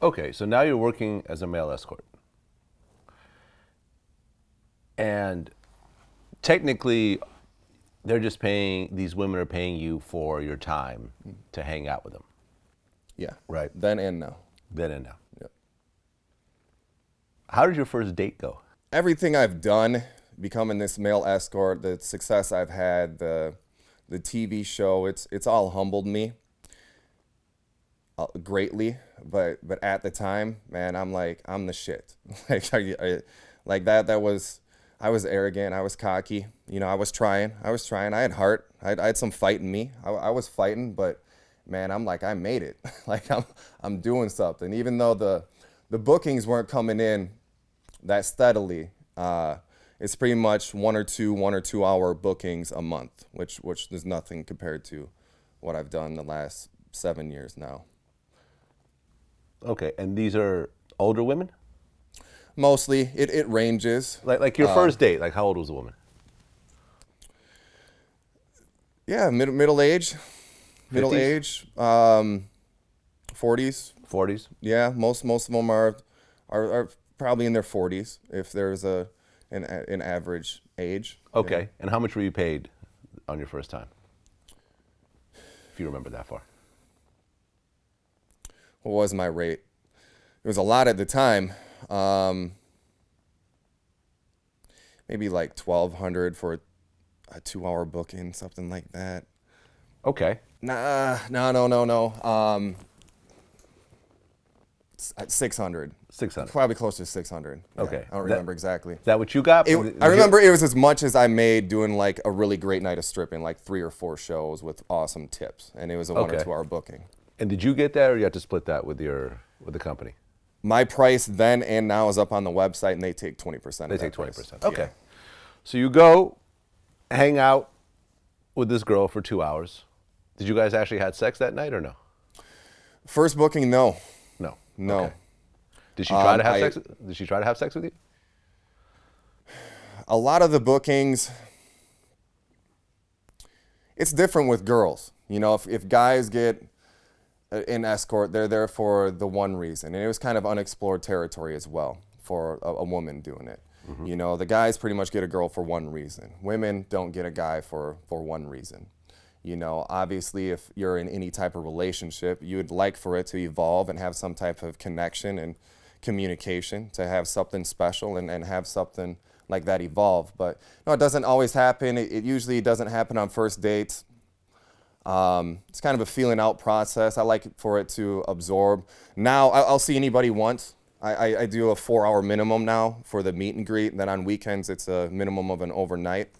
Okay, so now you're working as a male escort. And technically, these women are paying you for your time to hang out with them. Yeah. Right. Then and now. Then and now. Yep. How did your first date go? Everything I've done, becoming this male escort, the success I've had, the TV show, it's all humbled me greatly. But at the time, man, I'm the shit. I was arrogant. I was cocky. I was trying. I had heart. I had some fight in me. I was fighting, but man, I made it. I'm doing something. Even though the bookings weren't coming in that steadily, it's pretty much one or two hour bookings a month, which is nothing compared to what I've done the last 7 years now. Okay, and these are older women? Mostly, it ranges. Like your first date, like how old was the woman? Yeah, middle age, 40s. 40s? Yeah, most of them are probably in their 40s if there's an average age. Okay, Yeah. and how much were you paid on your first time? If you remember that far. What was my rate? It was a lot at the time. Maybe like $1,200 for a 2-hour booking, something like that. Okay. No. 600. 600. Probably close to 600. Yeah, Okay. I don't remember exactly. Is that what you got? I remember it was as much as I made doing like a really great night of stripping, like 3 or 4 shows with awesome tips, and it was a 1 or 2 hour booking. And did you get that, or you had to split that with the company? My price then and now is up on the website, and they take 20%. They take 20%. Okay. Yeah. So you go hang out with this girl for 2 hours. Did you guys actually have sex that night or no? First booking, no. No. Okay. Did she try to have sex? Did she try to have sex with you? A lot of the bookings, it's different with girls. If guys get an escort, they're there for the one reason, and it was kind of unexplored territory as well for a woman doing it. Mm-hmm. The guys pretty much get a girl for one reason. Women don't get a guy for one reason. Obviously, if you're in any type of relationship, you would like for it to evolve and have some type of connection and communication, to have something special and have something like that evolve. But no, it doesn't always happen. It usually doesn't happen on first dates. It's kind of a feeling out process. I like for it to absorb. Now, I'll see anybody once. I do a 4-hour minimum now for the meet and greet, and then on weekends it's a minimum of an overnight.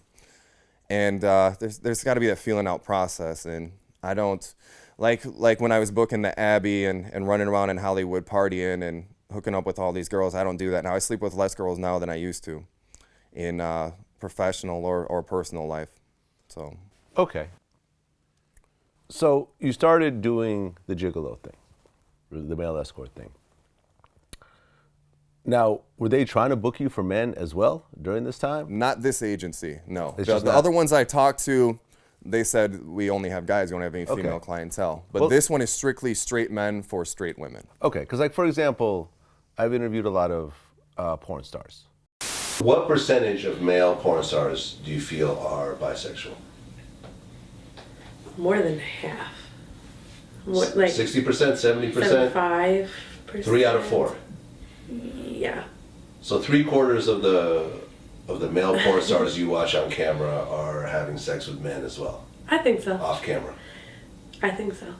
And there's got to be that feeling out process, and I don't like when I was booking the Abbey and running around in Hollywood partying and hooking up with all these girls. I don't do that now. I sleep with less girls now than I used to in professional or personal life. So okay. So you started doing the Gigolo thing, the male escort thing. Now, were they trying to book you for men as well during this time? Not this agency, no. It's The other ones I talked to, they said we only have guys, we don't have any female clientele. But this one is strictly straight men for straight women. Okay, because like for example, I've interviewed a lot of porn stars. What percentage of male porn stars do you feel are bisexual? More than half. Like 60%, 70%? 75%. 3 out of 4. Yeah. So 3/4 of the male porn stars you watch on camera are having sex with men as well. I think so. Off camera. I think so.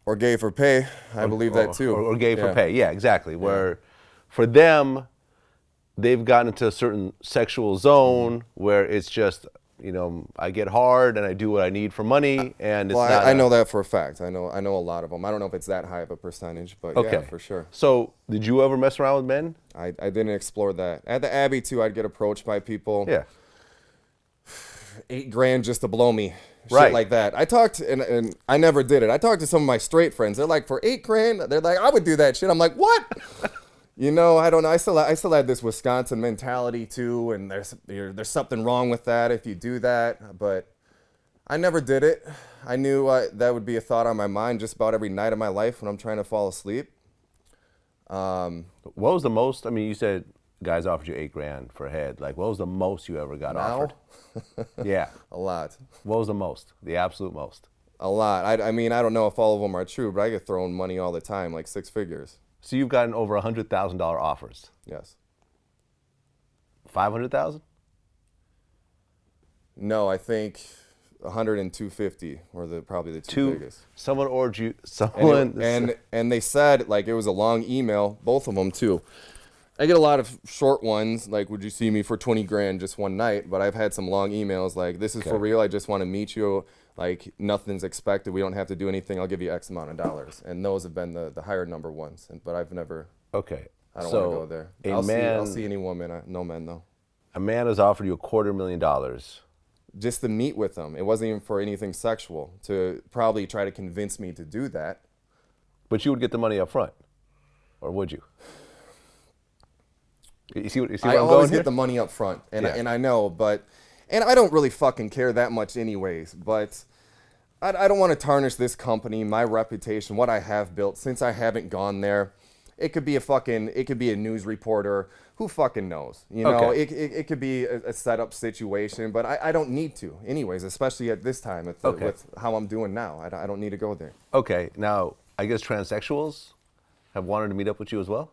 Or gay for pay. I believe that too. Or gay for pay. Yeah, exactly. Where for them, they've gotten into a certain sexual zone where it's just, I get hard and I do what I need for money, and it's I know that for a fact. I know a lot of them. I don't know if it's that high of a percentage, but yeah, for sure. So did you ever mess around with men? I didn't explore that. At the Abbey too, I'd get approached by people. Yeah. $8,000 just to blow me. Right. Shit like that. I talked, and I never did it. I talked to some of my straight friends. They're like, for $8,000, they're like, I would do that shit. I'm like, what? I don't know. I still had this Wisconsin mentality too, and there's something wrong with that if you do that. But I never did it. I knew that would be a thought on my mind just about every night of my life when I'm trying to fall asleep. What was the most? I mean, you said guys offered you $8,000 for a head. Like, what was the most you ever got Now? offered? Yeah. A lot. What was the most? The absolute most? A lot. I mean, I don't know if all of them are true, but I get thrown money all the time, like 6 figures. So you've gotten over $100,000 offers. Yes. 500,000? No, I think 100 and 250 were probably the two biggest. Someone ordered you. And, Someone. and they said, like, it was a long email, both of them too. I get a lot of short ones, like, would you see me for 20 grand just one night? But I've had some long emails, like, this is for real. I just want to meet you. Like, nothing's expected. We don't have to do anything. I'll give you X amount of dollars. And those have been the higher number ones. But I've never. Okay. I don't want to go there. I'll see any woman. No men though. A man has offered you $250,000. Just to meet with them. It wasn't even for anything sexual. To probably try to convince me to do that. But you would get the money up front, or would you? You see where I I'm always going get here? the money up front, and Yeah. I know, and I don't really fucking care that much anyways. But I don't want to tarnish this company, my reputation, what I have built. Since I haven't gone there, it could be a news reporter. Who fucking knows? You know, Okay. it could be a setup situation, but I don't need to, anyways. Especially at this time with how I'm doing now. I don't need to go there. Okay. Now, I guess transsexuals have wanted to meet up with you as well.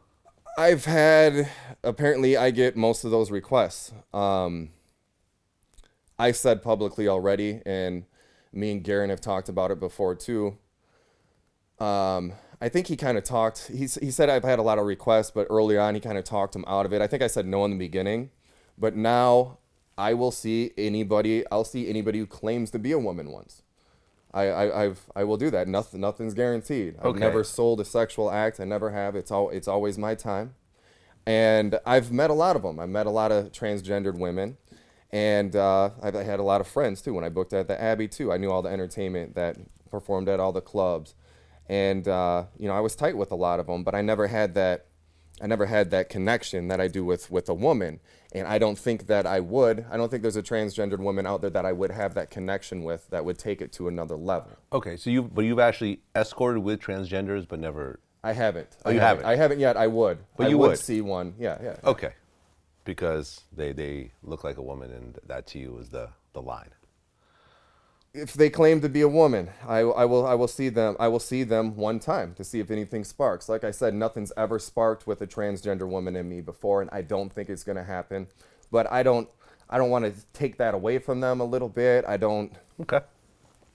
Apparently I get most of those requests. I said publicly already, and me and Garen have talked about it before too. I think he kind of talked, he said I've had a lot of requests, but early on he kind of talked him out of it. I think I said no in the beginning, but now I'll see anybody who claims to be a woman once. I will do that. Nothing's guaranteed. I've Okay. never sold a sexual act. I never have. It's always my time. And I've met a lot of them. I've met a lot of transgendered women. And I've had a lot of friends too. When I booked at the Abbey too, I knew all the entertainment that performed at all the clubs. And I was tight with a lot of them, but I never had that connection that I do with a woman. And I don't think that I would. I don't think there's a transgendered woman out there that I would have that connection with that would take it to another level. Okay. So you've actually escorted with transgenders, but never. I haven't. Oh, you haven't? I haven't yet. I would. But I you would. see one. Yeah. Okay. Because they look like a woman, and that to you is the line. If they claim to be a woman, I will see them. I will see them one time to see if anything sparks. Like I said, nothing's ever sparked with a transgender woman in me before, and I don't think it's going to happen. But I don't want to take that away from them a little bit. I don't. Okay.